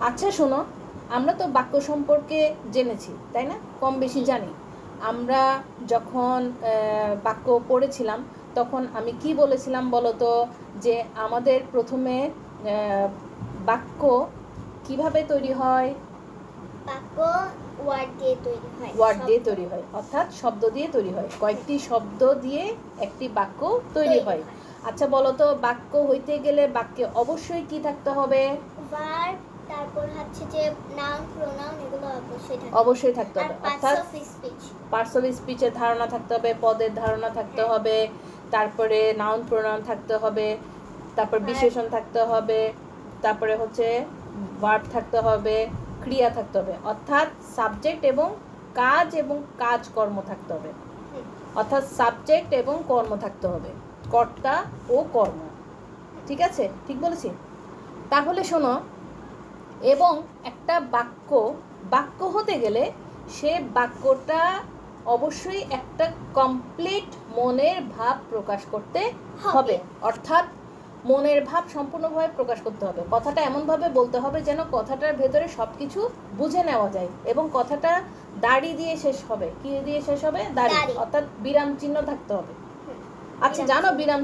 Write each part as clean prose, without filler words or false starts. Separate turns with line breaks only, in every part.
আচ্ছা শোনো, আমরা তো বাক্য সম্পর্কে জেনেছি, তাই না? কম বেশি জানি। আমরা যখন বাক্য পড়েছিলাম তখন আমি কি বলেছিলাম বলো তো, যে আমাদের প্রথমে বাক্য কিভাবে তৈরি হয়?
বাক্য ওয়ার্ড দিয়ে তৈরি হয়।
ওয়ার্ড দিয়ে তৈরি হয়, অর্থাৎ শব্দ দিয়ে তৈরি হয়। কয়েকটি শব্দ দিয়ে একটি বাক্য তৈরি হয়। আচ্ছা বলো তো, বাক্য হইতে গেলে বাক্যে অবশ্যই কি থাকতে হবে?
ভার্ব, তারপর হচ্ছে যে নাউন প্রোনাউন, এগুলো
অবশ্যই থাকতে হবে।
অর্থাৎ
পার্টস অফ স্পিচের ধারণা থাকতে হবে, পদের ধারণা থাকতে হবে, তারপরে নাউন প্রোনাউন থাকতে হবে, তারপর বিশেষণ থাকতে হবে, তারপরে হচ্ছে ভার্ব থাকতে হবে, ক্রিয়া থাকতে হবে, অর্থাৎ সাবজেক্ট এবং কাজকর্ম থাকতে হবে। অর্থাৎ সাবজেক্ট এবং কর্ম থাকতে হবে, কর্তা ও কর্ম। ঠিক আছে? ঠিক বলেছি? তাহলে শোনো, এবং একটা বাক্য হতে গেলে সে বাক্যটা অবশ্যই একটা কমপ্লিট মনের ভাব প্রকাশ করতে হবে। অর্থাৎ মনের ভাব সম্পূর্ণভাবে প্রকাশ করতে হবে। কথাটা এমনভাবে বলতে হবে যেন কথাটার ভেতরে সব কিছু বুঝে নেওয়া যায়, এবং কথাটা দাড়ি দিয়ে শেষ হবে। কি দিয়ে শেষ হবে? দাড়ি। অর্থাৎ বিরাম চিহ্ন থাকতে হবে। আচ্ছা জানো বিরাম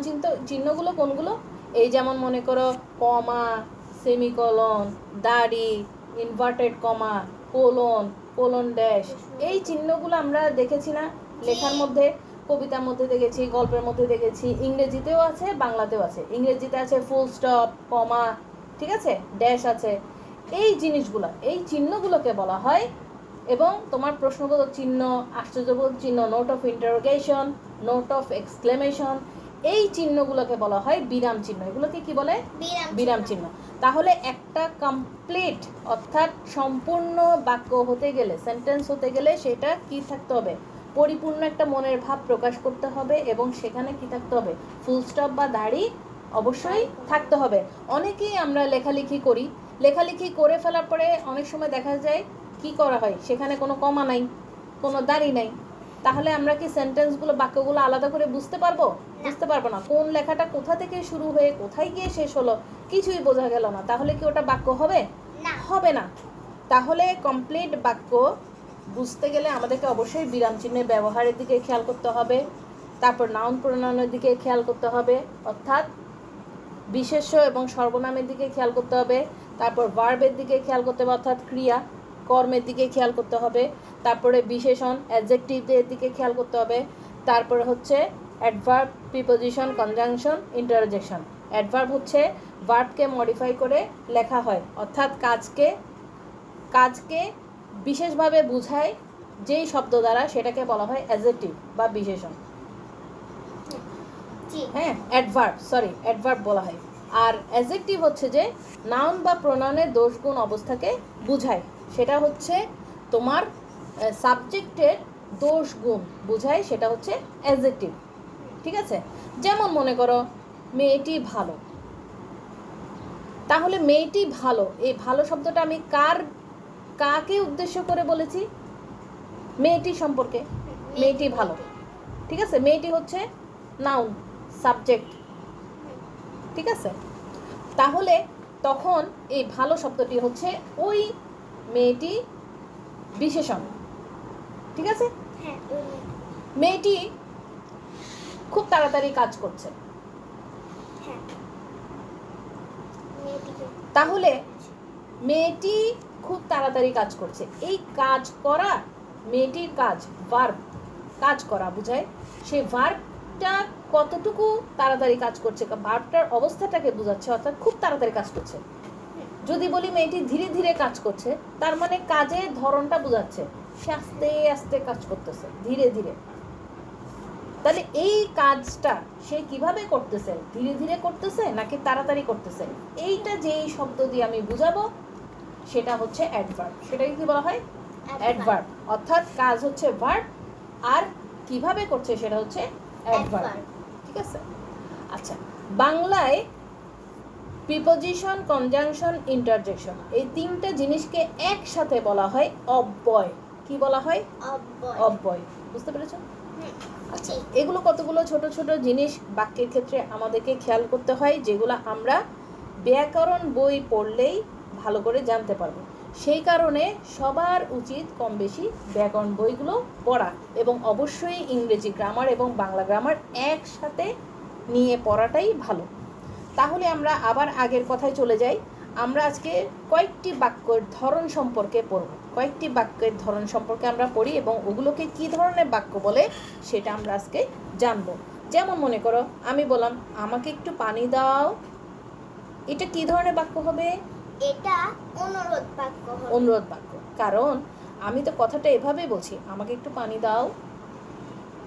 চিহ্নগুলো কোনগুলো? এই যেমন মনে করো কমা, সেমিকোলন, দাড়ি, ইনভার্টেড কমা, কোলন ড্যাশ, এই চিহ্নগুলো আমরা দেখেছি না লেখার মধ্যে, কবিতার মধ্যে দেখেছি, গল্পের মধ্যে দেখেছি, ইংরেজিতেও আছে, বাংলাতেও আছে। ইংরেজিতে আছে ফুল স্টপ, কমা, ঠিক আছে, ড্যাশ আছে। এই চিহ্নগুলোকে বলা হয়, এবং তোমার প্রশ্নবোধক চিহ্ন, আশ্চর্যবোধক চিহ্ন, note of interrogation, note of exclamation, এই চিহ্নগুলোকে বলা হয় বিরাম চিহ্ন। এগুলোকে কি বলে? বিরাম চিহ্ন। তাহলে একটা কমপ্লিট অর্থাৎ সম্পূর্ণ বাক্য হতে গেলে, সেন্টেন্স হতে গেলে সেটা কি থাকতে হবে? পরিপূর্ণ একটা মনের ভাব প্রকাশ করতে হবে, এবং সেখানে কি থাকতে হবে? ফুল স্টপ বা দাড়ি অবশ্যই থাকতে হবে। অনেকেই আমরা লেখালেখি করে ফেলার পরে অনেক সময় দেখা যায় কি করা হয়, সেখানে কোনো কমা নাই, কোনো দাড়ি নাই। তাহলে আমরা কি সেন্টেন্সগুলো, বাক্যগুলো আলাদা করে বুঝতে পারবো? বুঝতে পারবো না। কোন লেখাটা কোথা থেকে শুরু হয়ে কোথায় গিয়ে শেষ হলো কিছুই বোঝা গেল না। তাহলে কি ওটা বাক্য হবে? হবে না। তাহলে কমপ্লিট বাক্য বুঝতে গেলে আমাদেরকে অবশ্যই বিরাম চিহ্নের ব্যবহারের দিকে খেয়াল করতে হবে, তারপর নাউন প্রোনাউনের দিকে খেয়াল করতে হবে, অর্থাৎ বিশেষ্য এবং সর্বনামের দিকে খেয়াল করতে হবে, তারপর ভার্বের দিকে খেয়াল করতে হবে, অর্থাৎ ক্রিয়া কর্মের দিকে খেয়াল করতে হবে, তারপরে বিশেষণ অ্যাডজেক্টিভদের দিকে খেয়াল করতে হবে, তারপরে হচ্ছে adverb, preposition, conjunction, interjection. Adverb হচ্ছে ভার্বকে মডিফাই করে লেখা হয়, অর্থাৎ কাজকে বিশেষভাবে বোঝায় যেই শব্দ দ্বারা, সেটাকে বলা হয় অ্যাডজেক্টিভ বা বিশেষণ। হ্যাঁ, অ্যাডভার্ব বলা হয়। আর অ্যাডজেক্টিভ হচ্ছে যে নাউন বা প্রোনাউনের দোষগুণ অবস্থাকে বোঝায়, সেটা হচ্ছে তোমার সাবজেক্টের দোষগুণ বোঝায়, সেটা হচ্ছে অ্যাডজেক্টিভ। ঠিক আছে? যেমন মনে করো মেয়েটি ভালো, তাহলে মেয়েটি ভালো, এই ভালো শব্দটা আমি কাকে উদ্দেশ্য করে বলেছি? মেয়েটি সম্পর্কে, মেয়েটি ভালো। ঠিক আছে? মেয়েটি হচ্ছে নাউন, সাবজেক্ট। ঠিক আছে? তাহলে তখন এই ভালো শব্দটি হচ্ছে ওই মেয়েটি বিশেষণ। ঠিক আছে? মেয়েটি খুব তাড়াতাড়ি কাজ করছে, তাহলে মেয়েটি খুব তাড়াতাড়ি কাজ করছে, এই কাজ করা, মেয়েটির কাজ, ভার্ব, কাজ করা বোঝায়। সেই ভার্বটা কতটুকু তাড়াতাড়ি কাজ করছে, ভার্বটার অবস্থাটাকে বোঝাচ্ছে, অর্থাৎ খুব তাড়াতাড়ি কাজ করছে। যদি বলি মেয়েটি ধীরে ধীরে কাজ করছে, তার মানে কাজের ধরনটা বোঝাচ্ছে, সে আস্তে আস্তে কাজ করতেছে, ধীরে ধীরে। তাহলে এই কাজটা সে কিভাবে করতেছে? ধীরে ধীরে করতেছে নাকি তাড়াতাড়ি করতেছে? এইটা যেই শব্দ দিয়ে আমি বুঝাবো সেটা হচ্ছে অ্যাডভার্ব। সেটাকে কি বলা হয়? অ্যাডভার্ব। অর্থাৎ কাজ হচ্ছে ভার্ব, আর কিভাবে করছে সেটা হচ্ছে অ্যাডভার্ব। ঠিক আছে? আচ্ছা, বাংলায় প্রিপোজিশন, কনজাংশন, ইন্টারজেকশন, এই তিনটা জিনিসকে একসাথে বলা হয় অব্যয়। কি বলা হয়? অব্যয়। বুঝতে পেরেছো? আচ্ছা, এগুলো কতগুলো ছোট ছোট জিনিস বাক্যের ক্ষেত্রে আমাদেরকে খেয়াল করতে হয়, যেগুলো আমরা ব্যাকরণ বই পড়লেই ভালো করে জানতে পারবো। সেই কারণে সবার উচিত কম বেশি ব্যাকরণ বইগুলো পড়া, এবং অবশ্যই ইংরেজি গ্রামার এবং বাংলা গ্রামার একসাথে নিয়ে পড়াটাই ভালো। তাহলে আমরা আবার আগের কথায় চলে যাই। আমরা আজকে কয়েকটি বাক্যের ধরন সম্পর্কে পড়ব, কয়েকটি বাক্যের ধরন সম্পর্কে আমরা পড়ি এবং ওগুলোকে কী ধরনের বাক্য বলে সেটা আমরা আজকে জানবো। যেমন মনে করো আমি বললাম আমাকে একটু পানি দাও, এটা কী ধরনের বাক্য হবে?
এটা অনুরোধ বাক্য হবে।
অনুরোধ বাক্য, কারণ আমি তো কথাটা এভাবেই বলছি, আমাকে একটু পানি দাও,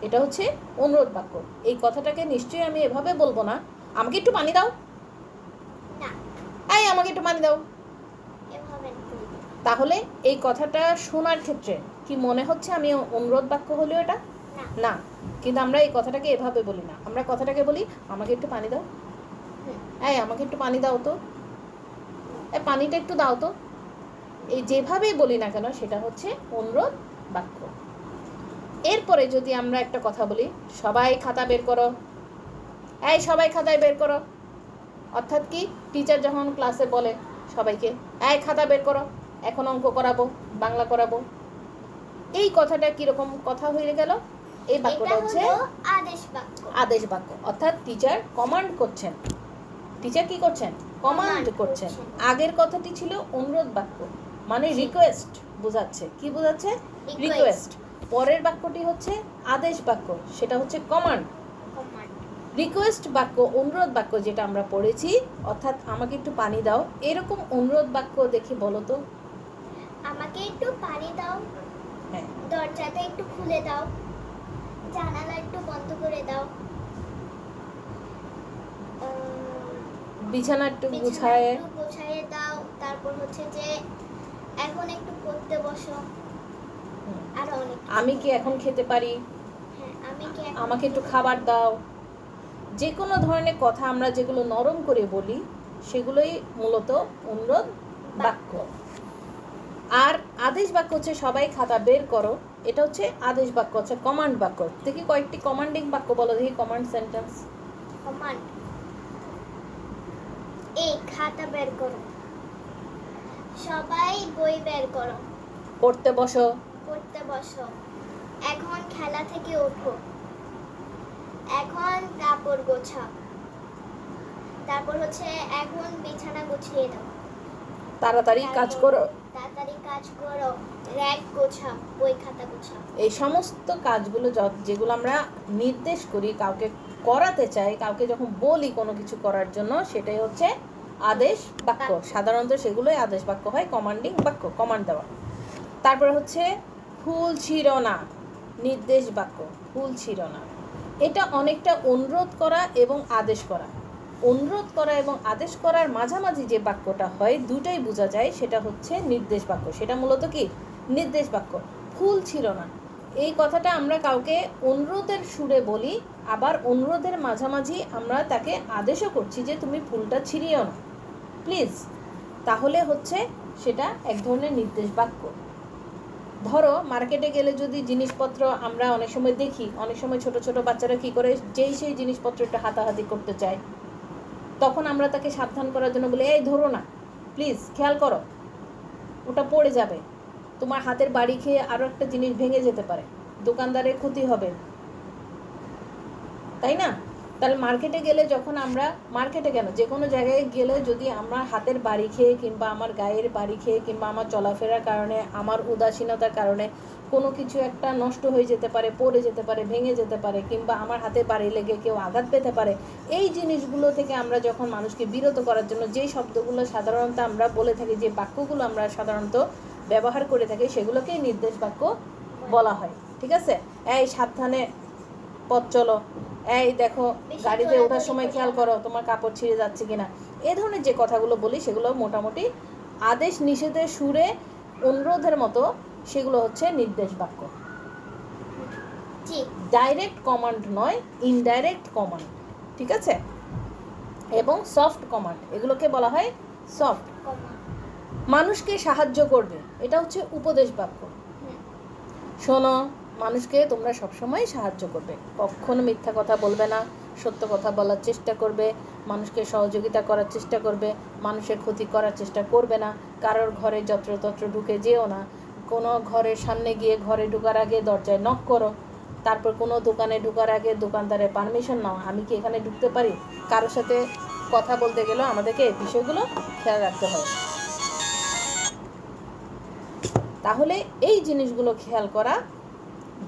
এটা হচ্ছে অনুরোধ বাক্য। এই কথাটাকে নিশ্চয়ই আমি এভাবে বলবো না, আমাকে একটু পানি দাও,
না,
এই আমাকে একটু পানি দাও।
এভাবে বলবো।
তাহলে এই কথাটা শোনার ক্ষেত্রে কি মনে হচ্ছে আমি অনুরোধ বাক্য হলো এটা?
না।
না, কিন্তু আমরা এই কথাটাকে এভাবে বলি না, আমরা কথাটাকে বলি আমাকে একটু পানি দাও, এই আমাকে একটু পানি দাও তো, এই পানিটা একটু দাও তো। এই যেভাবেই বলি না কেন সেটা হচ্ছে অনুরোধ বাক্য। এরপরে যদি আমরা একটা কথা বলি, সবাই খাতা বের করো, এই সবাই খাতায় বের করো, অর্থাৎ কি টিচার যখন ক্লাসে বলে সবাইকে এই খাতা বের করো, এখন অঙ্ক করাবো, বাংলা করাবো, এই কথাটা কিরকম কথা হয়ে গেল? এই বাক্যটা হচ্ছে
আদেশ বাক্য।
আদেশ বাক্য, অর্থাৎ টিচার কমান্ড করছেন। টিচার কি করছেন? কমান্ড করছেন। আগের কথাটি ছিল অনুরোধ বাক্য, মানে রিকোয়েস্ট বোঝাচ্ছে। কি বোঝাচ্ছে? রিকোয়েস্ট। পরের বাক্যটি হচ্ছে আদেশ বাক্য, সেটা হচ্ছে কমান্ড। রিকোয়েস্ট বাক্য, অনুরোধ বাক্য যেটা আমরা পড়েছি, অর্থাৎ আমাকে একটু পানি দাও, এরকম অনুরোধ বাক্য দেখি বলো তো।
আমাকে একটু পানি দাও,
হ্যাঁ,
দরজাটা একটু খুলে দাও, জানালা একটু বন্ধ করে দাও,
বিছানা একটু
বিছানা
গুছায়,
একটু গুছায়ে দাও, তারপর হচ্ছে যে এখন একটু পড়তে বসো, আর অনেক কিছু।
আমি কি এখন খেতে পারি,
হ্যাঁ, আমি কি এখন
আমাকে একটু খাবার দাও। যে কোনো ধরনের কথা আমরা যেগুলো নরম করে বলি সেগুলোই মূলত অনুরোধ বাক্য। আর আদেশ বাক্য হচ্ছে সবাই খাতা বের করো, এটা হচ্ছে আদেশ বাক্য, হচ্ছে কমান্ড বাক্য। দেখি কয়েকটি কমান্ডিং বাক্য বলো দেখি, কমান্ড সেন্টেন্স।
কমান্ড, এই খাতা বের করো, সবাই বই বের করো,
পড়তে বসো,
পড়তে বসো, এখন খেলা থেকে ওঠো, এখন কাপড় গোছাও, তারপর হচ্ছে এখন বিছানা গুছিয়ে দাও,
তাড়াতাড়ি কাজ করো।
তাড়াতাড়ি কাজ করো, র‍্যাক গোছাও, বই খাতা গোছাও।
এই সমস্ত কাজগুলো যেগুলো আমরা নির্দেশ করি, কাউকে করাতে চাই, কাউকে যখন বলি কোনো কিছু করার জন্য, সেটাই হচ্ছে আদেশ বাক্য। সাধারণত সেগুলোই আদেশ বাক্য হয়, কমান্ডিং বাক্য, কমান্ড দেওয়া। তারপরে হচ্ছে ফুল ছিঁড়ো না, নির্দেশ বাক্য। ফুল ছিঁড়ো না, এটা অনেকটা অনুরোধ করা এবং আদেশ করা। অনুরোধ করা এবং আদেশ করার মাঝামাঝি যে বাক্যটা হয়, দুটোই বোঝা যায়, সেটা হচ্ছে নির্দেশ বাক্য। সেটা মূলত কি? নির্দেশ বাক্য। ফুল ছিঁড়ো না, এই কথাটা আমরা কাউকে অনুরোধের সুরে বলি, আবার অনুরোধের মাঝামাঝি আমরা তাকে আদেশও করছি যে তুমি ফুলটা ছিঁড়িও না প্লিজ, তাহলে হচ্ছে সেটা এক ধরনের নির্দেশ বাক্য। ধরো মার্কেটে গেলে যদি জিনিসপত্র আমরা অনেক সময় দেখি, অনেক সময় ছোট ছোট বাচ্চারা কী করে, যেই সেই জিনিসপত্রটা হাতাহাতি করতে চায়, তখন আমরা তাকে সাবধান করার জন্য বলি এই ধরো না প্লিজ, খেয়াল করো ওটা পড়ে যাবে, তোমার হাতের বাড়ি খেয়ে আরও একটা জিনিস ভেঙে যেতে পারে, দোকানদারের ক্ষতি হবে, তাই না? তাহলে মার্কেটে গেলে যখন আমরা, মার্কেটে কেন যে কোনো জায়গায় গেলে যদি আমরা হাতের বাড়ি খেয়ে কিংবা আমার গায়ের বাড়ি খেয়ে কিংবা আমার চলাফেরার কারণে, আমার উদাসীনতার কারণে কোনো কিছু একটা নষ্ট হয়ে যেতে পারে, পড়ে যেতে পারে, ভেঙে যেতে পারে, কিংবা আমার হাতে বাড়ি লেগে কেউ আঘাত পেতে পারে, এই জিনিসগুলো থেকে আমরা যখন মানুষকে বিরত করার জন্য যেই শব্দগুলো সাধারণত আমরা বলে থাকি, যে বাক্যগুলো আমরা সাধারণত ব্যবহার করে থাকি, সেগুলোকেই নির্দেশ বাক্য বলা হয়। ঠিক আছে? এই সাবধানে পথ চলো, এই দেখো গাড়িতে ওঠার সময় খেয়াল করো তোমার কাপড় ছিঁড়ে যাচ্ছে কিনা, এ ধরনের যে কথাগুলো বলি সেগুলো মোটামুটি আদেশ নিষেধের সুরে অনুরোধের মতো, সেগুলো হচ্ছে নির্দেশ বাক্য। ডাইরেক্ট কমান্ড নয়, ইনডাইরেক্ট কমান্ড। ঠিক আছে? এবং সফট কমান্ড, এগুলোকে বলা হয় সফট। মানুষকে সাহায্য করবে, এটা হচ্ছে উপদেশ বাক্য। শোনো, মানুষকে তোমরা সবসময় সাহায্য করবে, কখনো মিথ্যা কথা বলবে না, সত্য কথা বলার চেষ্টা করবে, মানুষকে সহযোগিতা করার চেষ্টা করবে, মানুষের ক্ষতি করার চেষ্টা করবে না, কারোর ঘরে যত্রতত্র ঢুকে যেও না, কোনো ঘরের সামনে গিয়ে ঘরে ঢোকার আগে দরজায় নক করো, তারপর কোনো দোকানে ঢোকার আগে দোকানদারের পারমিশন নাও, আমি কি এখানে ঢুকতে পারি। কারোর সাথে কথা বলতে গেলেও আমাদেরকে এই বিষয়গুলো খেয়াল রাখতে হবে। তাহলে এই জিনিসগুলো খেয়াল করা,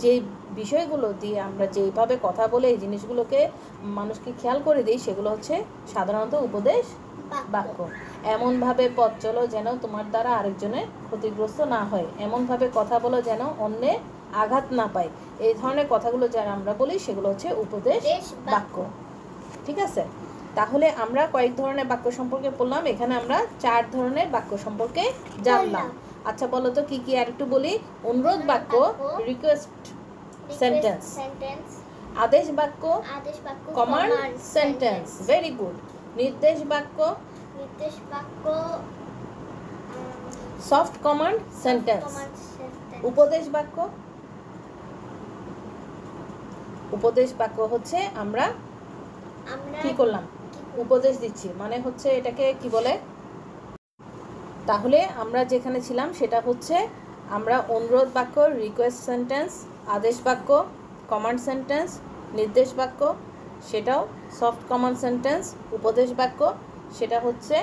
যে বিষয়গুলো দিয়ে আমরা যেইভাবে কথা বলে এই জিনিসগুলোকে মানুষকে খেয়াল করে দিই, সেগুলো হচ্ছে সাধারণত উপদেশ বাক্য। এমনভাবে পথ চলো যেন তোমার দ্বারা আরেকজনের ক্ষতিগ্রস্ত না হয়, এমনভাবে কথা বলো যেন অন্যে আঘাত না পায়। এই ধরনের কথাগুলো যারা আমরা বলি সেগুলো হচ্ছে উপদেশ বাক্য। ঠিক আছে, তাহলে আমরা কয়েক ধরনের বাক্য সম্পর্কে বললাম, এখানে আমরা 4 ধরনের বাক্য সম্পর্কে জানলাম। আচ্ছা বলো তো কি কি আর একটু বলি। অনুরোধ বাক্য, রিকোয়েস্ট সেন্টেন্স, আদেশ বাক্য, কমান্ড সেন্টেন্স, ভেরি গুড। নির্দেশ বাক্য, সফট কমান্ড সেন্টেন্স। উপদেশ বাক্য, উপদেশ বাক্য হচ্ছে আমরা কি করলাম, উপদেশ দিচ্ছি, মানে হচ্ছে এটাকে কি বলে। তাহলে আমরা যেখানে ছিলাম সেটা হচ্ছে আমরা অনুরোধ বাক্য, রিকোয়েস্ট সেন্টেন্স, আদেশ বাক্য, কমান্ড সেন্টেন্স, নির্দেশ বাক্য, সেটাও সফট কমান্ড সেন্টেন্স। উপদেশ বাক্য, সেটা হচ্ছে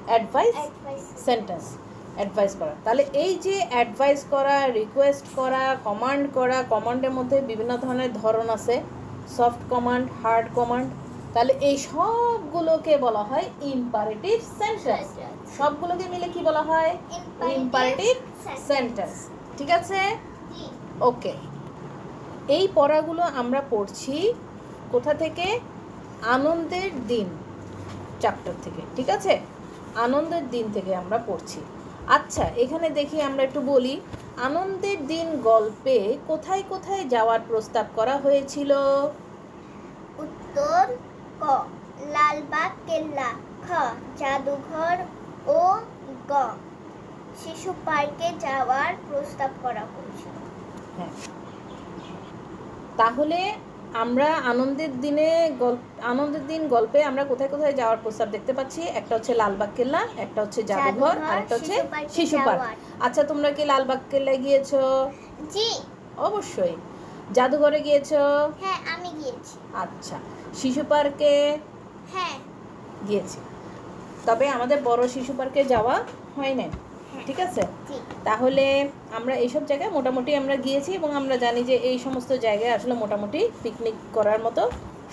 অ্যাডভাইস সেন্টেন্স, অ্যাডভাইস করা। তাহলে এই যে অ্যাডভাইস করা, রিকোয়েস্ট করা, কমান্ড করা, কমান্ডের মধ্যে বিভিন্ন ধরনের ধরন আছে, সফট কমান্ড, হার্ড কমান্ড। তাহলে এই সবগুলোকে বলা হয় ইম্পারেটিভ সেন্টেন্স। সবগুলোকে মিলে কি বলা হয়, ইম্পারেটিভ সেন্টেন্স। ঠিক আছে, ওকে। এই পড়াগুলো আমরা পড়ছি কোথা থেকে, আনন্দের দিন চ্যাপ্টার থেকে। ঠিক আছে, আনন্দের দিন থেকে আমরা পড়ছি। আচ্ছা এখানে দেখি আমরা একটু বলি, আনন্দের দিন গল্পে কোথায় কোথায় যাওয়ার প্রস্তাব করা হয়েছিল।
উত্তর ক লালবাগ কেল্লা, খ জাদুঘর ও গ শিশু পার্কে যাওয়ার প্রস্তাব করা হয়েছিল।
হ্যাঁ, তাহলে আমরা আনন্দের দিন গল্পে আমরা কোথায় কোথায় যাওয়ার প্রস্তাব দেখতে পাচ্ছি। একটা হচ্ছে লালবাগ কেল্লা, একটা হচ্ছে জাদুঘর, আর একটা হচ্ছে শিশু পার্ক। আচ্ছা তোমরা কি লালবাগ কেল্লায় গিয়েছো?
জি
অবশ্যই। জাদুঘরে গিয়েছো?
হ্যাঁ আমি গিয়েছি।
আচ্ছা, শিশু পার্কে?
হ্যাঁ
গিয়েছি, তবে আমাদের বড় শিশু পার্কে যাওয়া হয় না। ঠিক আছে, তাহলে আমরা এইসব জায়গায় মোটামুটি আমরা গিয়েছি এবং আমরা জানি যে এই সমস্ত জায়গায় আসলে মোটামুটি পিকনিক করার মতো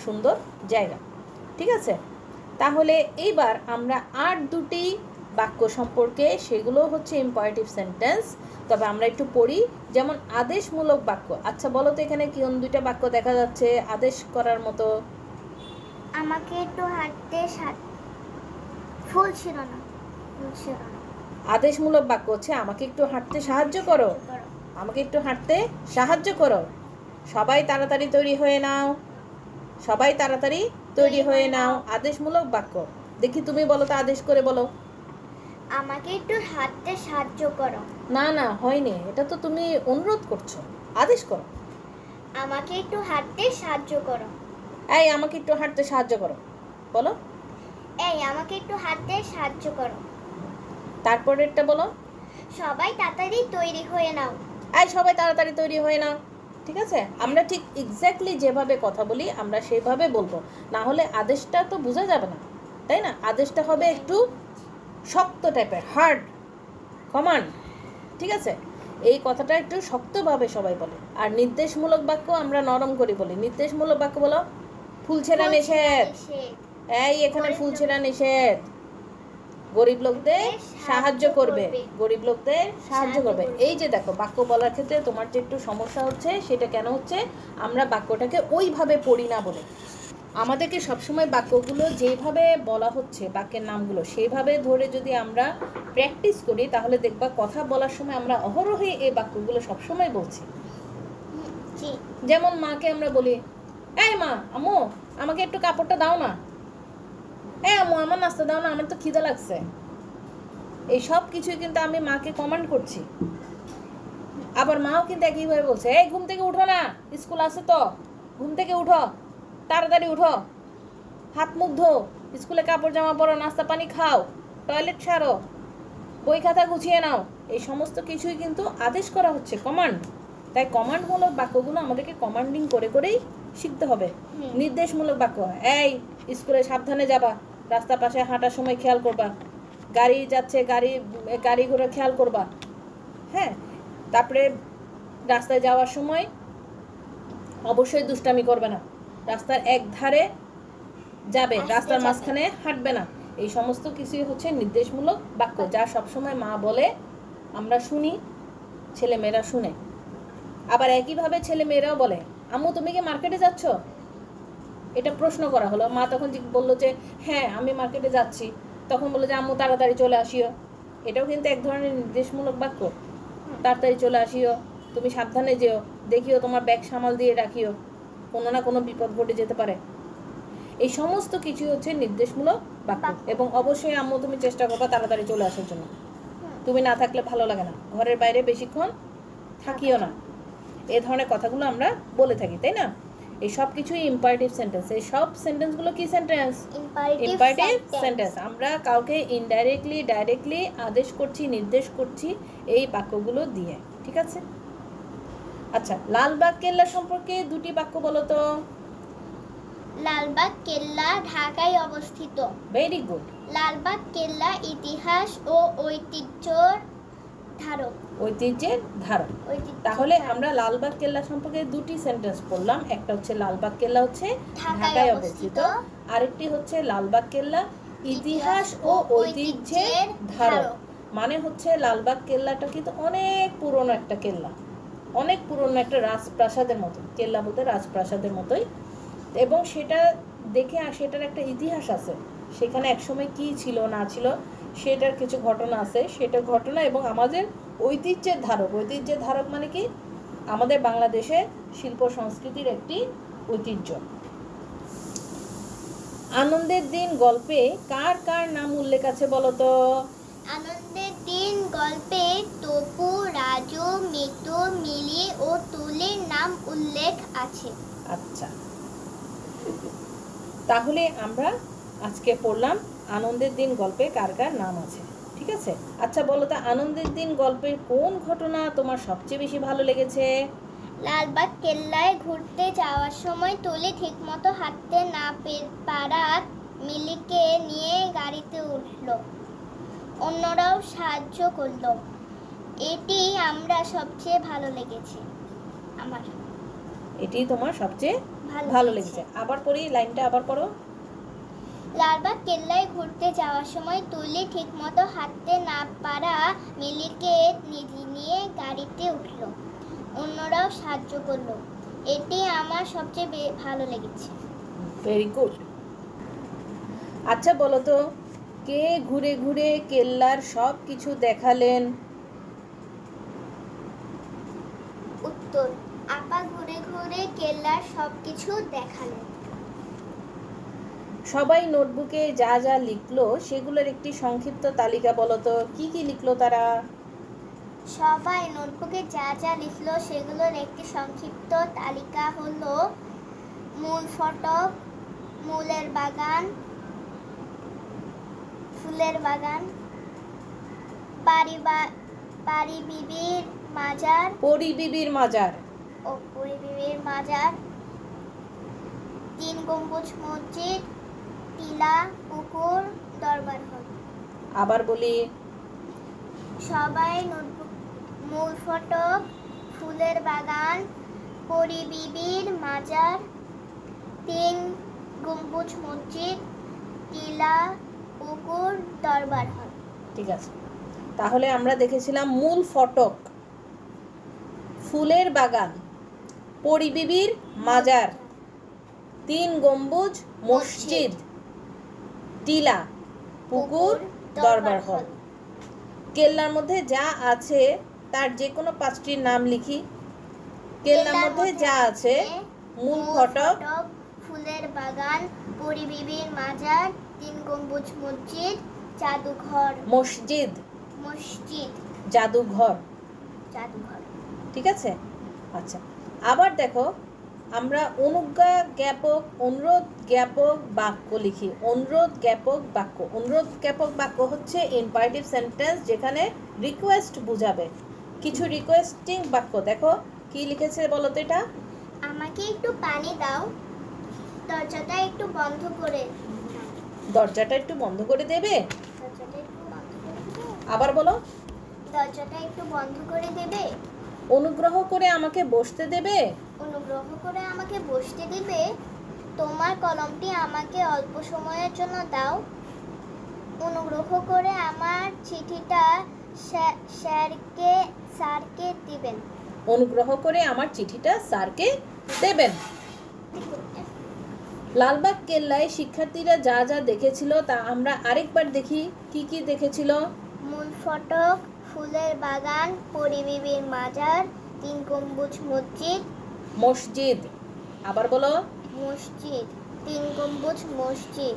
সুন্দর জায়গা। ঠিক আছে, তাহলে এইবার আমরা আর দুটি বাক্য সম্পর্কে, সেগুলো হচ্ছে ইম্পারেটিভ সেন্টেন্স, তবে আমরা একটু পড়ি। যেমন আদেশমূলক বাক্য। আচ্ছা বলো তো এখানে কোন দুইটা বাক্য দেখা যাচ্ছে আদেশ করার মতো?
আমাকে একটু হাঁটতে ফুল ছিল না।
আদেশমূলক বাক্য হচ্ছে আমাকে একটু হাঁটতে সাহায্য করো, আমাকে একটু হাঁটতে সাহায্য করো, সবাই তাড়াতাড়ি তৈরি হয়ে নাও, সবাই তাড়াতাড়ি তৈরি হয়ে নাও। আদেশমূলক বাক্য। দেখি তুমি বলো তো, আদেশ করে বলো।
আমাকে একটু হাঁটতে সাহায্য করো।
না না হয়নি, এটা তো তুমি অনুরোধ করছো, আদেশ করো।
আমাকে একটু হাঁটতে সাহায্য করো।
এই আমাকে একটু হাঁটতে সাহায্য করো বলো।
এই আমাকে একটু হাঁটতে সাহায্য করো।
তারপরেরটা বলো।
সবাই তাড়াতাড়ি তৈরি হয়ে নাও।
এই সবাই তাড়াতাড়ি তৈরি হয়ে নাও। ঠিক আছে, আমরা ঠিক এক্স্যাক্টলি যেভাবে কথা বলি আমরা সেভাবে বলবো, না হলে আদেশটা তো বোঝা যাবে না, তাই না? আদেশটা হবে একটু শক্ত টাইপের, হার্ড কমান্ড। ঠিক আছে, এই কথাটা একটু শক্তভাবে সবাই বলে। আর নির্দেশমূলক বাক্য আমরা নরম করে বলি। নির্দেশমূলক বাক্য বলো। ফুল ছেঁড়া নিষেধ, এই এখানে ফুল ছেঁড়া নিষেধ, গরিব লোকদের সাহায্য করবে, গরিব লোকদের সাহায্য করবে। এই যে দেখো বাক্য বলার ক্ষেত্রে তোমার যে একটু সমস্যা হচ্ছে, সেটা কেন হচ্ছে? আমরা বাক্যটাকে ওইভাবে পড়ি না বলে। আমাদেরকে সবসময় বাক্যগুলো যেভাবে বলা হচ্ছে, বাক্যের নামগুলো সেইভাবে ধরে যদি আমরা প্র্যাকটিস করি, তাহলে দেখবা কথা বলার সময় আমরা অহরহই এই বাক্যগুলো সবসময় বলছি। যেমন মাকে আমরা বলি, এই মা, আম্মু আমাকে একটু কাপড়টা দাও না, এই আম্মু আমার নাস্তা দাও না, আমার তো খিদে লাগছে। এই সব কিছুই কিন্তু আমি মাকে কমান্ড করছি। আবার মাও কিন্তু একইভাবে বলছে, এই ঘুম থেকে উঠো না, স্কুল আছে তো, ঘুম থেকে উঠো। তাড়াতাড়ি উঠো, হাত মুখ ধো, স্কুলে কাপড় জামা পরো, নাস্তা পানি খাও, টয়লেট সারো, বই খাতা গুছিয়ে নাও। এই সমস্ত কিছুই কিন্তু আদেশ করা হচ্ছে, কমান্ড। তাই কমান্ডমূলক বাক্যগুলো আমাদেরকে কমান্ডিং করে করেই শিখতে হবে। নির্দেশমূলক বাক্য, এই স্কুলে সাবধানে যাবা, রাস্তার পাশে হাঁটার সময় খেয়াল করবা, গাড়ি যাচ্ছে গাড়ি ঘোড়া খেয়াল করবা। হ্যাঁ, তারপরে রাস্তায় যাওয়ার সময় অবশ্যই দুষ্টামি করবে না, রাস্তার এক ধারে যাবে, রাস্তার মাঝখানে হাঁটবে না। এই সমস্ত কিছুই হচ্ছে নির্দেশমূলক বাক্য, যা সবসময় মা বলে আমরা শুনি, ছেলেমেয়েরা শুনে। আবার একইভাবে ছেলেমেয়েরাও বলে, আম্মু তুমি কি মার্কেটে যাচ্ছ? এটা প্রশ্ন করা হলো, মা তখন বললো যে হ্যাঁ আমি মার্কেটে যাচ্ছি, তখন বললো যে আম্মু তাড়াতাড়ি চলে আসিও। এটাও কিন্তু এক ধরনের নির্দেশমূলক বাক্য, তাড়াতাড়ি চলে আসিও, তুমি সাবধানে যেও, দেখিও তোমার ব্যাগ সামাল দিয়ে রাখিও, কোনো না কোনো বিপদ ঘটে যেতে পারে। এই সমস্ত কিছু হচ্ছে নির্দেশমূলক বাক্য। এবং অবশ্যই আম্মু তুমি চেষ্টা করবা তাড়াতাড়ি চলে আসার জন্য, তুমি না থাকলে ভালো লাগে না, ঘরের বাইরে বেশিক্ষণ থাকিও না। এই ধরনের কথাগুলো আমরা বলে থাকি, তাই না? এই সব কিছুই ইম্পারেটিভ সেন্টেন্স। এই সব সেন্টেন্সগুলো কি সেন্টেন্স? Imperative sentence. আমরা কাউকে ইনডাইরেক্টলি ডাইরেক্টলি আদেশ করছি, নির্দেশ করছি এই বাক্যগুলো দিয়ে, ঠিক আছে? আচ্ছা, লালবাগ কেল্লা সম্পর্কে দুটি বাক্য বলো তো।
লালবাগ কেল্লা ঢাকায় অবস্থিত।
Very good.
লালবাগ কেল্লা ইতিহাস ও ঐতিহ্যের ধারক।
ঐতিহ্যের ধারক। তাহলে আমরা লালবাগ কেল্লা সম্পর্কে দুটি সেন্টেন্স পড়লাম। একটা হচ্ছে লালবাগ কেল্লা হচ্ছে ঢাকায় অবস্থিত, আরেকটি হচ্ছে লালবাগ কেল্লা ইতিহাস ও ঐতিহ্যের ধারক। মানে হচ্ছে লালবাগ কেল্লাটা কিন্তু অনেক পুরনো একটা কেল্লা, অনেক পুরনো একটা রাজপ্রাসাদের মতো। কেল্লা বলতে রাজপ্রাসাদের মতোই, এবং সেটা দেখে সেটার একটা ইতিহাস আছে, সেখানে একসময় কি ছিল না ছিল সেটার কিছু ঘটনা আছে, সেটা ঘটনা এবং আমাদের ঐতিহ্যের ধারক। ঐতিহ্যের ধারক মানে কি? আমাদের বাংলাদেশের শিল্প সংস্কৃতির একটি ঐতিহ্য। আনন্দের দিন গল্পে কার কার নাম উল্লেখ আছে বলো তো।
আনন্দের দিন গল্পে তপু, রাজু, মিতু, মিলি ও তুলির নাম উল্লেখ আছে।
আচ্ছা, তাহলে আমরা আজকে পড়লাম আনন্দের দিন গল্পে কার কার নাম আছে, ঠিক আছে? আচ্ছা বলো তো, আনন্দের দিন গল্পের কোন ঘটনা তোমার সবচেয়ে বেশি ভালো লেগেছে?
লালবাগ কেল্লায় ঘুরতে যাওয়ার সময় তুলি ঠিকমতো হাঁটতে না পারাত মিলিকে নিয়ে গাড়িতে উঠল, অন্যরাও সাহায্য করলো। এটি আমরা সবচেয়ে ভালো লেগেছে আমার।
এটি তোমার সবচেয়ে ভালো লেগেছে। আবার পড়ি, লাইনটা আবার পড়ো।
লালবাগ কেল্লায় ঘুরতে যাওয়ার সময় তুলি ঠিকমতো হাঁটতে না পারা মিলিকে নিয়ে গাড়িতে উঠল, অন্যরাও সাহায্য করলো। এটি আমার সবচেয়ে ভালো লেগেছে।
Very good. আচ্ছা বলো তো, কে ঘুরে ঘুরে কেল্লার সব কিছু দেখালেন?
উত্তর, আপা ঘুরে ঘুরে কেল্লার সবকিছু দেখালেন।
সবাই নোটবুকে যা যা লিখলো সেগুলোর একটি সংক্ষিপ্ত তালিকা বলো তো। কি কি লিখলো তারা?
সবাই নোটবুকে যা যা লিখলো সেগুলোর একটি সংক্ষিপ্ত তালিকা হলো মূল ফটক, ফুলের বাগান, পরিবিবির মাজার, 3 গম্বুজ মসজিদ, টিলা, পুকুর, দরবার হল।
আবার বলি,
সবাই নোটবুক, মূল ফটক, ফুলের বাগান, পরিবিবির মাজার, 3 গম্বুজ মসজিদ, টিলা, পুকুর, দরবার হল।
ঠিক আছে, তাহলে আমরা দেখেছিলাম মূল ফটক, ফুলের বাগান, পরিবিবির মাজার, 3 গম্বুজ মসজিদ, টিলা, পুকুর, দরবার হল। কেল্লার মধ্যে যা আছে তার যে কোনো 5টির নাম লিখি। কেল্লার মধ্যে যা আছে, মূল ফটক,
ফুলের বাগান, পরিবিবির মাজার, 3 গম্বুজ মসজিদ, জাদুঘর।
মসজিদ, জাদুঘর,
জাদুঘর।
ঠিক আছে? আচ্ছা, আবার দেখো আমরা অনুজ্ঞা জ্ঞাপক অনুরোধ জ্ঞাপক বাক্য লিখি। অনুরোধ জ্ঞাপক বাক্য, অনুরোধ জ্ঞাপক বাক্য হচ্ছে ইম্পারেটিভ সেন্টেন্স যেখানে রিকোয়েস্ট বোঝাবে। কিছু রিকোয়েস্টিং বাক্য দেখো কি লিখেছে বলো তো এটা।
আমাকে একটু পানি দাও, দরজাটা একটু বন্ধ করে
দরজাটা একটু বন্ধ করে দেবে।
দরজাটা একটু বন্ধ করে দেবে।
আবার বলো।
দরজাটা একটু বন্ধ করে দেবে।
অনুগ্রহ করে আমাকে বসতে দেবে।
অনুগ্রহ করে আমাকে বসতে দিবে। তোমার কলমটি আমাকে অল্প সময়ের জন্য দাও। অনুগ্রহ করে আমার চিঠিটা স্যারকে দিবেন।
অনুগ্রহ করে আমার চিঠিটা স্যারকে দেবেন। লালবাগ কেল্লায় শিক্ষার্থীরা যা যা দেখেছিল তা আমরা আরেকবার দেখি। কি কি দেখেছিল?
মূল ফটক, ফুলের বাগান, পরিবিবির মাজার, 3 গম্বুজ মসজিদ।
মসজিদ। আবার বলো।
মসজিদ, 3 গম্বুজ মসজিদ,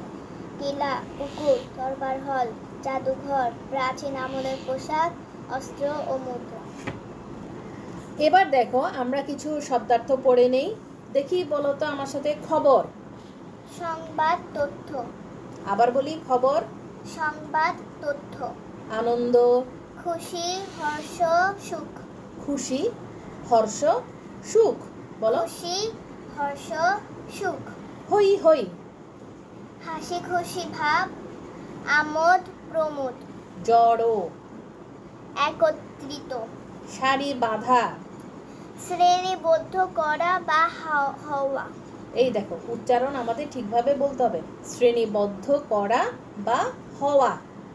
টিলা, পুকুর, দরবার হল, জাদুঘর, প্রাচীন আমলের পোশাক, অস্ত্র ও মুদ্রা।
এবার দেখো আমরা কিছু শব্দার্থ পড়ে নেই। দেখি বলো তো আমার সাথে। খবর।
সংবাদ, তথ্য।
আবার বলি খবর।
সংবাদ, তথ্য।
আনন্দ।
খুশি, হর্ষ, সুখ।
খুশি, হর্ষ, সুখ। বলো।
খুশি, হর্ষ, সুখ।
হই হই।
হাসি খুশি ভাব, আমোদ প্রমোদ।
জড়ো।
একত্রিত।
সারি বাঁধা।
শ্রেণীবদ্ধ করা বা হওয়া।
এই দেখো উচ্চারণ আমাদের ঠিকভাবে বলতে হবে। শ্রেণীবদ্ধ করা বা হওয়া।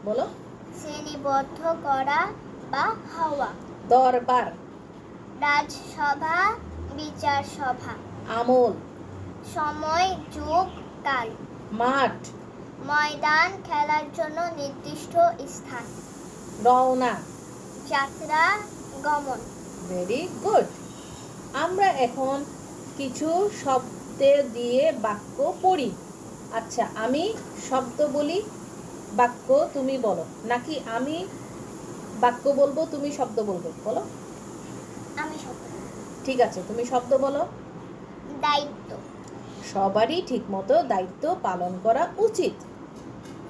বলো।
শ্রেণীবদ্ধ করা বা হওয়া।
দরবার।
রাজসভা, বিচার সভা।
আমল।
সময়, যুগ, কাল।
মাঠ।
ময়দান, খেলার জন্য নির্দিষ্ট স্থান।
রওনা।
যাত্রা, গমন।
Very good. আমরা এখন কিছু শব্দ দিয়ে বাক্য পড়ি। আচ্ছা আমি শব্দ বলি, বাক্য তুমি বলো, নাকি আমি বাক্য বলবো তুমি শব্দ বলবে? বলো।
আমি শব্দ।
ঠিক আছে, তুমি শব্দ বলো।
দায়িত্ব।
সবারই ঠিকমতো দায়িত্ব পালন করা উচিত।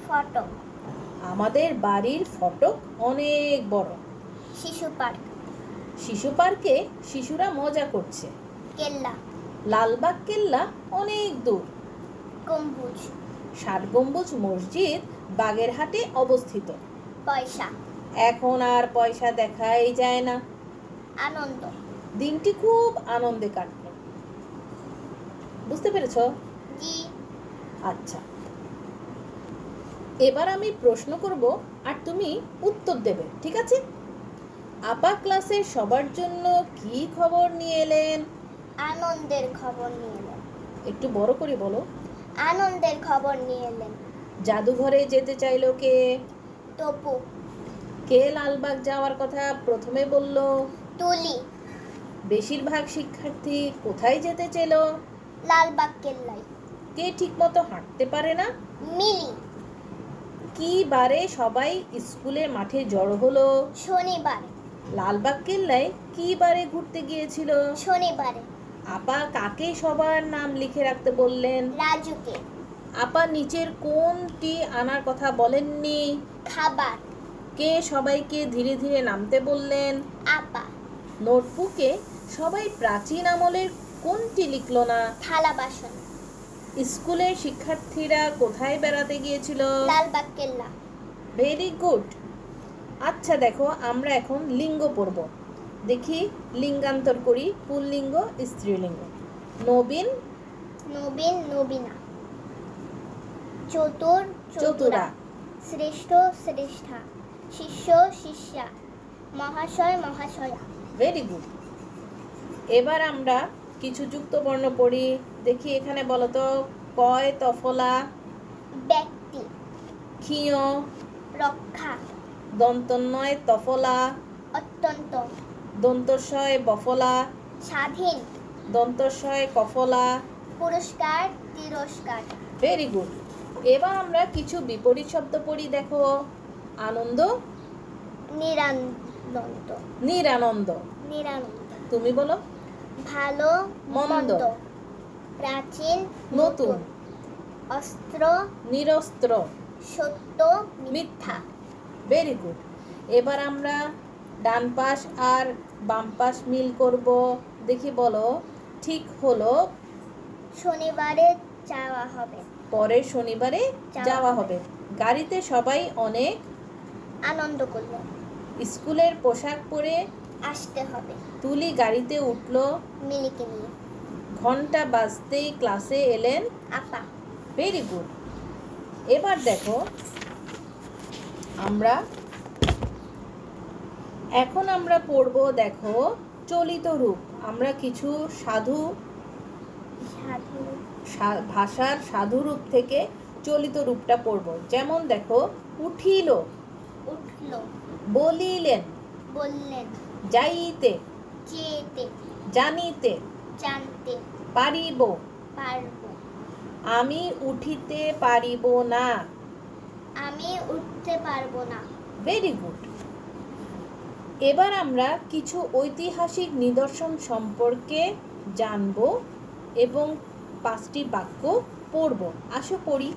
ফটক।
আমাদের বাড়ির ফটক অনেক বড়।
শিশু পার্ক।
শিশু পার্কে শিশুরা মজা করছে।
কেল্লা।
লালবাগ কেল্লা অনেক দূর।
গম্বুজ।
7 গম্বুজ মসজিদ বাগেরহাটে অবস্থিত।
পয়সা।
এখন আর পয়সা দেখাই যায় না।
আনন্দ।
দিনটি খুব আনন্দে কাটলো। বুঝতে পেরেছো?
জি।
আচ্ছা, এবার আমি প্রশ্ন করব আর তুমি উত্তর দেবে, ঠিক আছে? আপা ক্লাসের সবার জন্য কি খবর নিয়ে এলেন?
আনন্দের খবর নিয়ে এলেন।
একটু বড় করে বলো।
আনন্দের খবর নিয়ে এলেন।
জাদুঘরে যেতে চাইলো কে?
তপু।
কে লালবাগ যাওয়ার কথা প্রথমে বলল?
তুলি।
বেশিরভাগ শিক্ষার্থী কোথায় যেতে চেল?
লালবাগ কেল্লায়।
কে ঠিকমতো হাঁটতে পারে না?
মিলি।
কি বারে সবাই স্কুলের মাঠে জড়ো হলো?
শনিবার।
লালবাগ কেল্লায় কি বারে ঘুরতে গিয়েছিল?
শনিবারে।
আপা কাকে সবার নাম লিখে রাখতে বললেন?
রাজুকে।
আপা নিচের কোনটি আনার কথা বলেননি?
খাবার।
কে সবাইকে ধীরে ধীরে নামতে বললেন?
আপা।
নোটবুকে সবাই প্রাচীন আমলের কোনটি লিখলো না?
থালা বাসন।
স্কুলের শিক্ষার্থীরা কোথায় বেড়াতে গিয়েছিল?
লালবাগ কেল্লা।
Very good. আচ্ছা দেখো আমরা এখন লিঙ্গ পড়ব। দেখি লিঙ্গান্তর করি। পুল্লিঙ্গ, স্ত্রীলিঙ্গ। নবীন।
নবীন, নবীনা। চতুর, চতুরা। শ্রেষ্ঠ, শ্রেষ্ঠা। শিষ্য, শিষ্যা। মহাশয়, মহাশয়া।
Very good. এবার আমরা কিছু যুক্তবর্ণ পড়ি। দেখি এখানে বলো তো। কয় তফলা।
ব্যক্তি।
ক্ষীয়।
রক্ষা।
দন্তন্বয় তফলা।
অত্যন্ত।
দন্তস্বয় বফলা।
স্বাধীন।
দন্তস্বয় কফলা।
পুরস্কার, তিরস্কার।
Very good. এবার আমরা কিছু বিপরীত শব্দ পড়ি। দেখো। আনন্দ।
নিরানন্দ।
নিরানন্দ।
নিরানন্দ।
তুমি বলো।
ভালো,
মন্দ।
মন্দ। প্রাচীন
নতুন,
অস্ত্র
নিরস্ত্র,
সত্য
মিথ্যা। Very good. এবার আমরা ডান পাশ আর বাম পাশ মিল করব। দেখি বলো। ঠিক হলো,
শনিবারে যাওয়া হবে,
পরের শনিবারে যাওয়া হবে। গাড়িতে সবাই অনেক
আনন্দ করলো,
স্কুলের পোশাক পরে
আসতে হবে,
তুলি গাড়িতে উঠলো,
মিলিকে নিয়ে,
ঘন্টা বাজতেই ক্লাসে এলেন
আপা।
Very good. এবার দেখো এখন আমরা পড়ব, দেখো চলিত রূপ। আমরা কিছু
সাধু
ভাষার সাধু রূপ থেকে চলিত রূপটা পড়ব। যেমন দেখো, উঠিল,
উঠলো,
বলিলেন,
বললেন,
যাইতে,
যেতে,
জানিতে,
জানতে,
পারিব,
পারবো,
আমি উঠিতে পারিব না।
আমি উঠতে পারবো না।
Very good. এবার আমরা কিছু ঐতিহাসিক নিদর্শন সম্পর্কে জানব এবং 5টি বাক্য পড়ব। আসো পড়ি।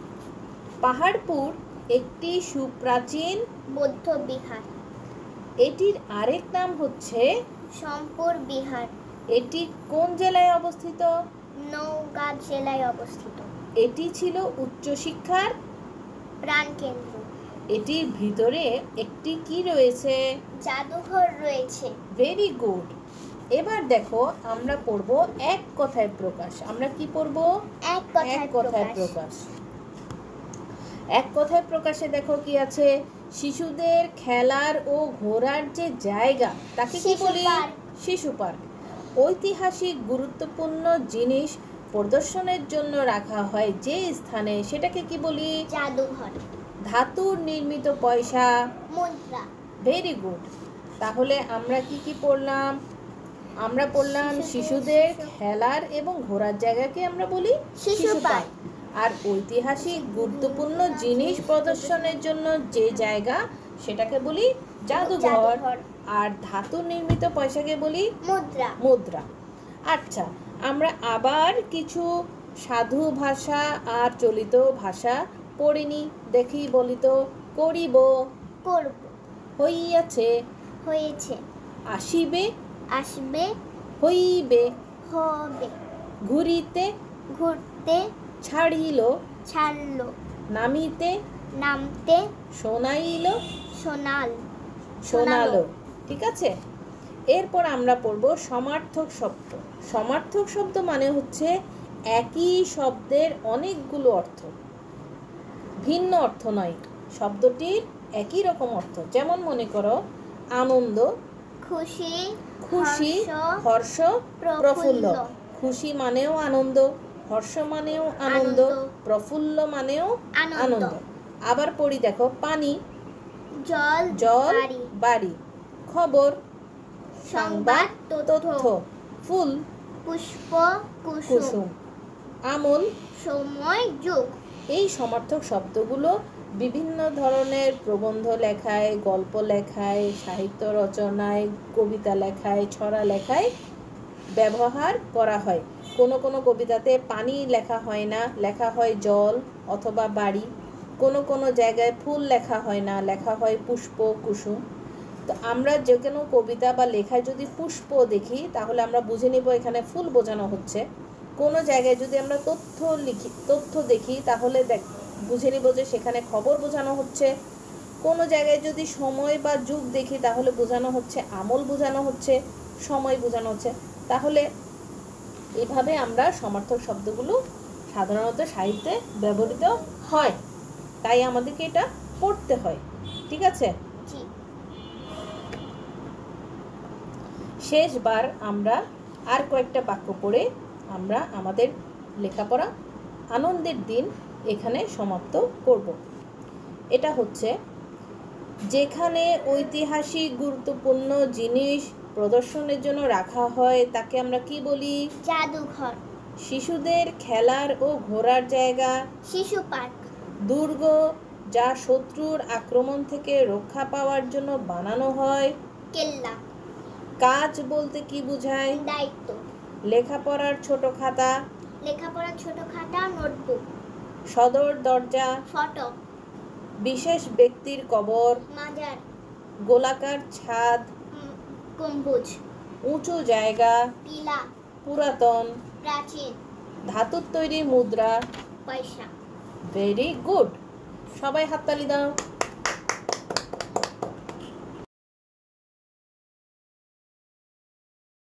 পাহাড়পুর একটি সুপ্রাচীন
বৌদ্ধ বিহার,
এটির আরেক নাম হচ্ছে
সম্পুর বিহার,
এটি কোন জেলায় অবস্থিত?
নওগাঁ জেলায় অবস্থিত।
এটি ছিল উচ্চশিক্ষার
প্রাণকেন্দ্র।
এটির ভিতরে একটি কি রয়েছে?
জাদুঘর রয়েছে।
Very good. এবার দেখো আমরা পড়ব এক কথায় প্রকাশ। আমরা কি পড়ব?
এক কথায়
প্রকাশ। এক কথায় প্রকাশে দেখো কি আছে? শিশুদের খেলার ও ঘোরার যে জায়গা তাকে কি বলি? শিশু পার্ক। ঐতিহাসিক গুরুত্বপূর্ণ জিনিস প্রদর্শনের জন্য রাখা হয় যে স্থানে, সেটাকে কি বলি?
জাদুঘর।
ধাতুর নির্মিত পয়সা,
মুদ্রা।
Very good. তাহলে আমরা কি কি পড়লাম? আমরা পড়লাম শিশুদের খেলার এবং ঘোরার জায়গাকে আমরা বলি শিশু পার্ক। আর ঐতিহাসিক গুরুত্বপূর্ণ জিনিস প্রদর্শনের জন্য যে জায়গা সেটাকে বলি জাদুঘর। আর ধাতু নির্মিত পয়সাকে বলি মুদ্রা। আচ্ছা, আমরা আবার কিছু সাধু ভাষা আর চলিত ভাষা পড়িনি। দেখি বলি তো। করিব,
করব,
হইয়াছে,
হয়েছে,
আসিবে,
আসবে,
হইবে,
হবে,
ঘুরিতে,
ঘুরতে,
ছাড়িল,
ছাড়লো,
নামিতে,
নামতে,
শোনাইল,
শোনালো।
ঠিক আছে। এরপর আমরা পড়ব সমার্থক শব্দ। সমার্থক শব্দ মানে হচ্ছে একই শব্দের অনেকগুলো অর্থ, ভিন্ন অর্থ নয়, শব্দটির একই রকম অর্থ। যেমন মনে করো আনন্দ,
খুশি,
হর্ষ, প্রফুল্ল। খুশি মানেও আনন্দ, হর্ষ মানেও আনন্দ, প্রফুল্ল মানেও আনন্দ। আবার পড়ি দেখো, পানি, জল, বাড়ি, খবর, সংবাদ, তথ্য, ফুল,
পুষ্প,
কুসুম, আমল,
সময়, যুগ।
এই সমার্থক শব্দগুলো বিভিন্ন ধরনের প্রবন্ধ লেখায়, গল্প লেখায়, সাহিত্য রচনায়, কবিতা লেখায়, ছড়া লেখায় ব্যবহার করা হয়। কোনো কোনো কবিতাতে পানি লেখা হয় না, লেখা হয় জল অথবা বাড়ি। কোনো কোনো জায়গায় ফুল লেখা হয় না, লেখা হয় পুষ্প, কুসুম। তো আমরা যে কোনো কবিতা বা লেখায় যদি পুষ্প দেখি তাহলে আমরা বুঝে নিব এখানে ফুল বোঝানো হচ্ছে। কোনো জায়গায় যদি আমরা তথ্য দেখি তাহলে বুঝে নিব যে সেখানে খবর বোঝানো হচ্ছে। কোনো জায়গায় যদি সময় বা যুগ দেখি তাহলে বোঝানো হচ্ছে আমল, বোঝানো হচ্ছে সময়, বোঝানো হচ্ছে। তাহলে এইভাবে আমরা সমার্থক শব্দগুলো সাধারণত সাহিত্যে ব্যবহৃত হয়, তাই আমাদেরকে এটা পড়তে হয়। ঠিক আছে। শেষবার আমরা আর কয়েকটা বাক্য পড়ে আমরা আমাদের লেখাপড়া আনন্দের দিন এখানে সমাপ্ত করব। এটা হচ্ছে, যেখানে ঐতিহাসিক গুরুত্বপূর্ণ জিনিস প্রদর্শনের জন্য রাখা হয় তাকে আমরা কি বলি?
জাদুঘর।
শিশুদের খেলার ও ঘোরার জায়গা
শিশু পার্ক।
দুর্গ, যা শত্রুর আক্রমণ থেকে রক্ষা পাওয়ার জন্য বানানো হয়
কেল্লা।
কাজ বলতে কি বোঝায়?
দায়িত্ব।
লেখাপড়ার ছোট খাতা
লেখাপড়া ছোট খাতা নোটবুক।
সদর দরজা,
ফটক।
বিশেষ ব্যক্তির কবর,
মাজার।
গোলাকার ছাদ,
গম্বুজ।
উঁচু জায়গা,
টিলা।
পুরাতন,
প্রাচীন।
ধাতুর তৈরি মুদ্রা।
পয়সা।
Very good. সবাই হাততালি দাও।